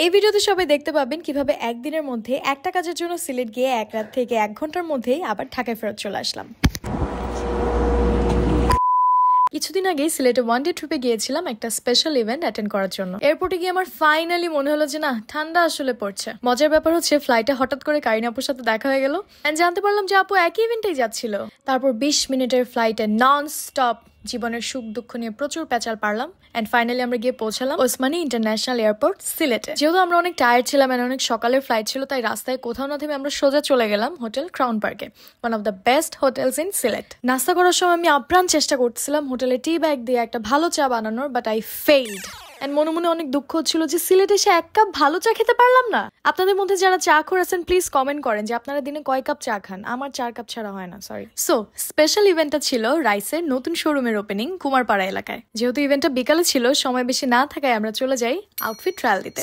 এই ভিডিওতে সবাই দেখতে পাবেন কিভাবে একদিনের মধ্যে একটা কাজের জন্য সিলেট গিয়ে এক রাত থেকে 1 ঘন্টার মধ্যেই আবার ঢাকায় ফেরত চলে আসলাম। কিছুদিন আগে সিলেটে ওয়ান ডে ট্রিপে গিয়েছিলাম একটা স্পেশাল ইভেন্ট অ্যাটেন্ড করার জন্য। এয়ারপোর্টে গিয়ে আমার ফাইনালি মনে হলো যে না, ঠান্ডা আসলে পড়ছে। মজার ব্যাপার হচ্ছে ফ্লাইটে হঠাৎ করে কারিনা আপুর সাথে দেখা হয়ে গেল এন্ড জানতে পারলাম যে আপু একই ইভেন্টেই যাচ্ছিল। তারপর 20 মিনিটের ফ্লাইটে নন স্টপ জীবনের সুখ দুঃখ নিয়ে প্রচুর প্যাচাল পারলাম এন্ড ফাইনালি আমরা গিয়ে পৌঁছালাম ওসমানী ইন্টারন্যাশনাল এয়ারপোর্ট সিলেটে। যেহেতু আমরা অনেক টায়ার্ড ছিলাম এন্ড অনেক সকালের ফ্লাইট ছিল, তাই রাস্তায় কোথাও না থেমে আমরা সোজা চলে গেলাম হোটেল ক্রাউন পার্কে, one of the best hotels in Sylhet. নাস্তা করার সময় আমি আপ্রাণ চেষ্টা করছিলাম হোটেলে টি ব্যাগ দিয়ে একটা ভালো চা বানানোর, বাট আই ফেইলড। এন্ড মনে মনে অনেক দুঃখ হচ্ছিল যে সিলেটে এসে 1 কাপ ভালো চা খেতে পারলাম না। আপনাদের মধ্যে যারা চা খোর আছেন প্লিজ কমেন্ট করেন যে আপনারা দিনে কয় কাপ চা খান। আমার 4 কাপ ছাড়া হয় না, সরি। সো স্পেশাল ইভেন্টটা ছিল রাইসের নতুন শোরুমের ওপেনিং কুমারপাড়া এলাকায়। যেহেতু ইভেন্টটা বিকালে ছিল, সময় বেশি না থাকায় আমরা চলে যাই আউটফিট ট্রায়াল দিতে।